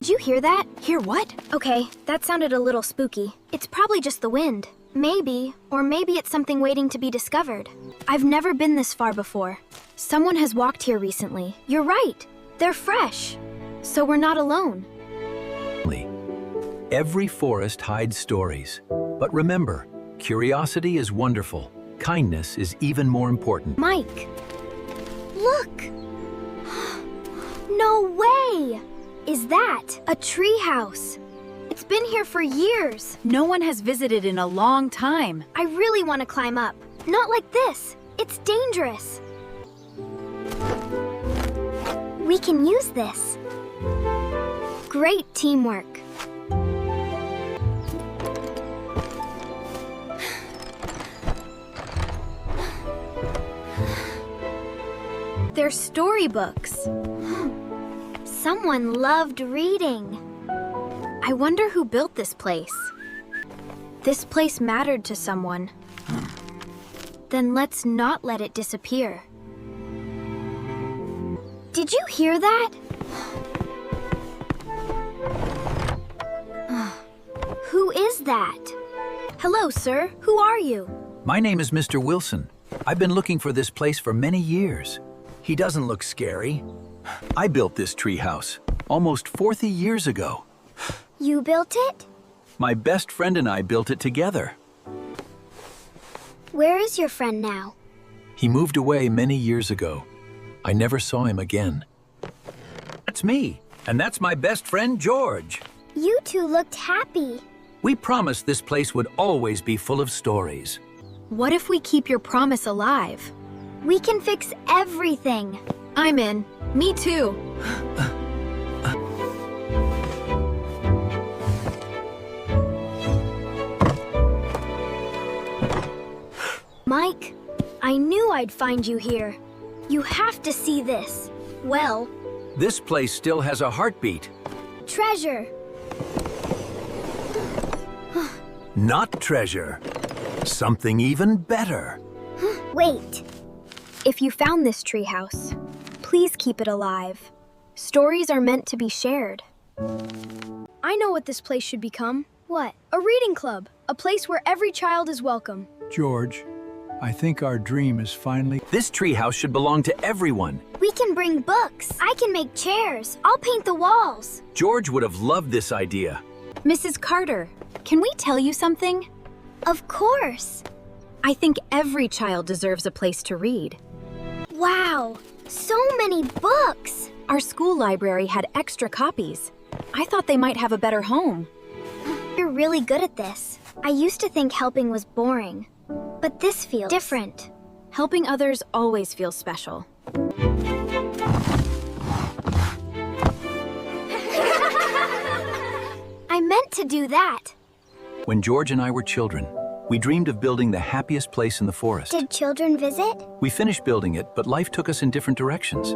Did you hear that? Hear what? Okay, that sounded a little spooky. It's probably just the wind. Maybe, or maybe it's something waiting to be discovered. I've never been this far before. Someone has walked here recently. You're right. They're fresh. So we're not alone. Every forest hides stories. But remember, curiosity is wonderful. Kindness is even more important. Mike, look! No way! Is that a treehouse? It's been here for years. No one has visited in a long time. I really want to climb up. Not like this. It's dangerous. We can use this. Great teamwork. They're storybooks. Someone loved reading. I wonder who built this place. This place mattered to someone. Then let's not let it disappear. Did you hear that? Who is that? Hello, sir. Who are you? My name is Mr. Wilson. I've been looking for this place for many years. He doesn't look scary. I built this treehouse almost 40 years ago. You built it? My best friend and I built it together. Where is your friend now? He moved away many years ago. I never saw him again. That's me, and that's my best friend, George. You two looked happy. We promised this place would always be full of stories. What if we keep your promise alive? We can fix everything. I'm in. Me too. Mike, I knew I'd find you here. You have to see this. Well, This place still has a heartbeat. treasure. Not treasure. Something even better. Wait. If you found this treehouse, please keep it alive. Stories are meant to be shared. I know what this place should become. What? A reading club. A place where every child is welcome. George, I think our dream is finally... This treehouse should belong to everyone. We can bring books. I can make chairs. I'll paint the walls. George would have loved this idea. Mrs. Carter, can we tell you something? Of course. I think every child deserves a place to read. Wow, so many books. Our school library had extra copies. I thought they might have a better home. You're really good at this. I used to think helping was boring, but this feels different. Helping others always feels special. I meant to do that. When George and I were children, we dreamed of building the happiest place in the forest. Did children visit? We finished building it, but life took us in different directions.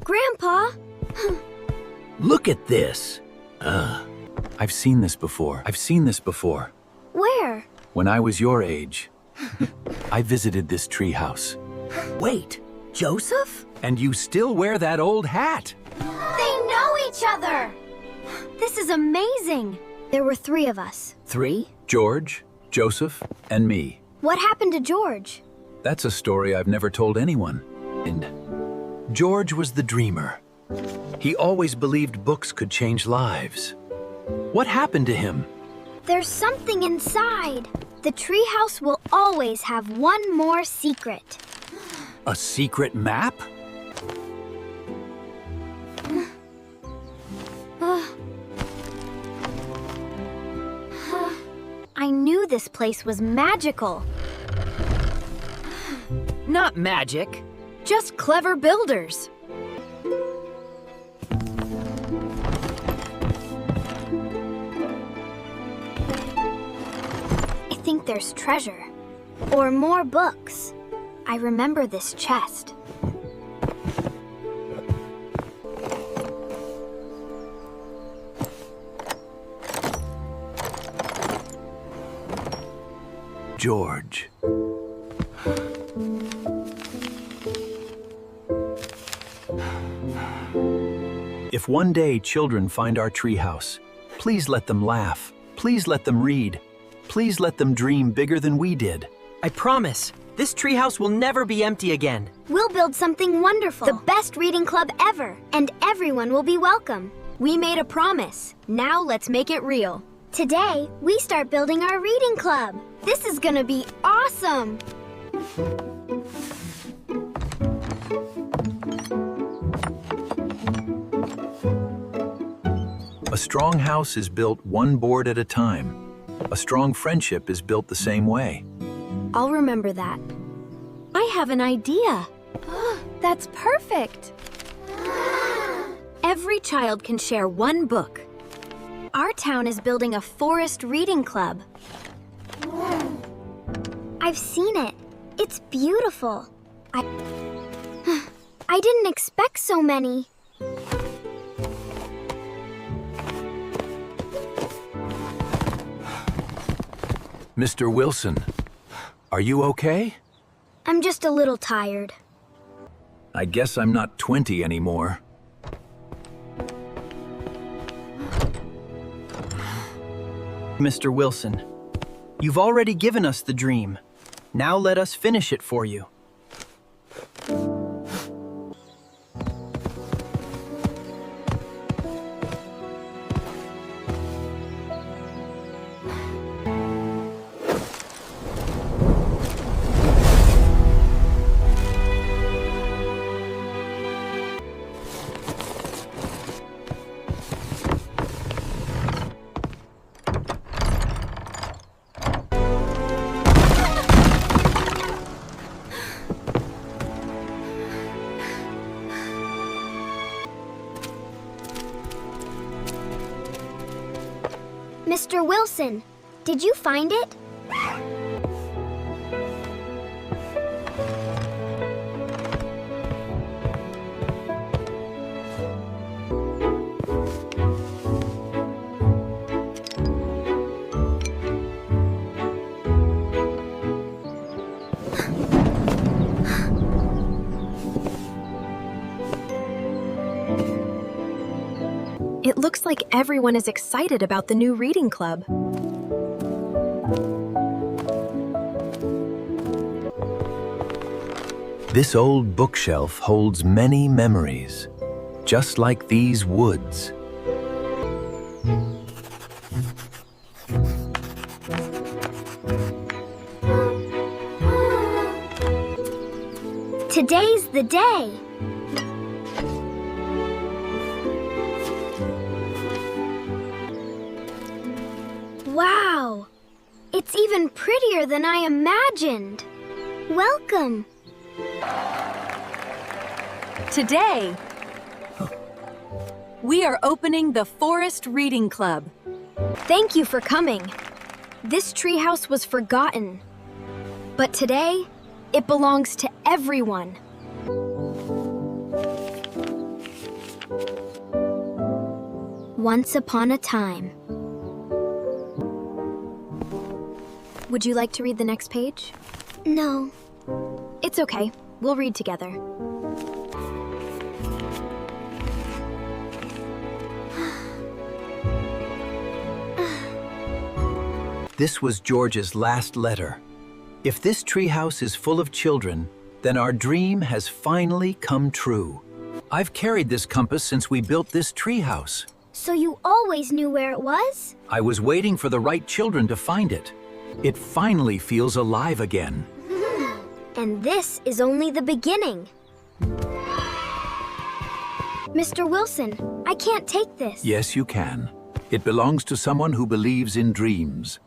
Grandpa? Look at this. I've seen this before. I've seen this before. Where? When I was your age, I visited this treehouse. Wait, Joseph? And you still wear that old hat. They know each other! This is amazing. There were 3 of us. 3? George, Joseph, and me. What happened to George? That's a story I've never told anyone. And George was the dreamer. He always believed books could change lives. What happened to him? There's something inside. The treehouse will always have one more secret. A secret map? I knew this place was magical. Not magic, just clever builders. I think there's treasure. Or more books. I remember this chest. George. If one day children find our treehouse, please let them laugh. Please let them read. Please let them dream bigger than we did. I promise, this treehouse will never be empty again. We'll build something wonderful. The best reading club ever. And everyone will be welcome. We made a promise. Now let's make it real. Today, we start building our reading club. This is gonna be awesome. A strong house is built one board at a time. A strong friendship is built the same way. I'll remember that. I have an idea. That's perfect. Every child can share one book. Our town is building a forest reading club. I've seen it. It's beautiful. I didn't expect so many. Mr. Wilson, are you okay? I'm just a little tired. I guess I'm not 20 anymore. Mr. Wilson, you've already given us the dream. Now let us finish it for you. Mr. Wilson, did you find it? It looks like everyone is excited about the new reading club. This old bookshelf holds many memories, just like these woods. Today's the day. Wow! It's even prettier than I imagined. Welcome. Today, we are opening the Forest Reading Club. Thank you for coming. This treehouse was forgotten. But today, it belongs to everyone. Once upon a time. Would you like to read the next page? No. It's okay. We'll read together. This was George's last letter. If this treehouse is full of children, then our dream has finally come true. I've carried this compass since we built this treehouse. So you always knew where it was? I was waiting for the right children to find it. It finally feels alive again. And this is only the beginning. Mr. Wilson, I can't take this. Yes, you can. It belongs to someone who believes in dreams.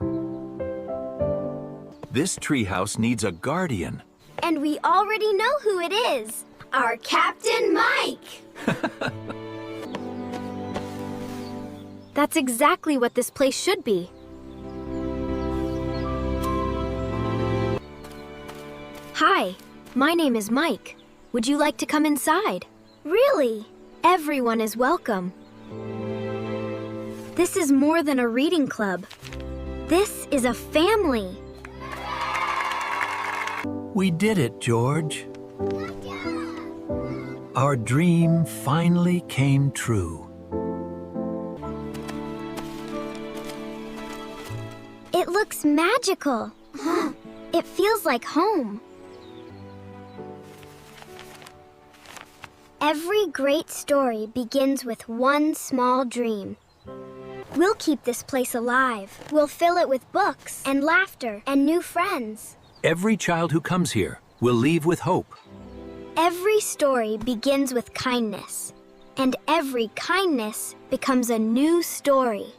This treehouse needs a guardian. And we already know who it is. Our Captain Mike! That's exactly what this place should be. Hi, my name is Mike. Would you like to come inside? Really? Everyone is welcome. This is more than a reading club. This is a family. We did it, George. Our dream finally came true. It looks magical. It feels like home. Every great story begins with one small dream. We'll keep this place alive. We'll fill it with books and laughter and new friends. Every child who comes here will leave with hope. Every story begins with kindness, and every kindness becomes a new story.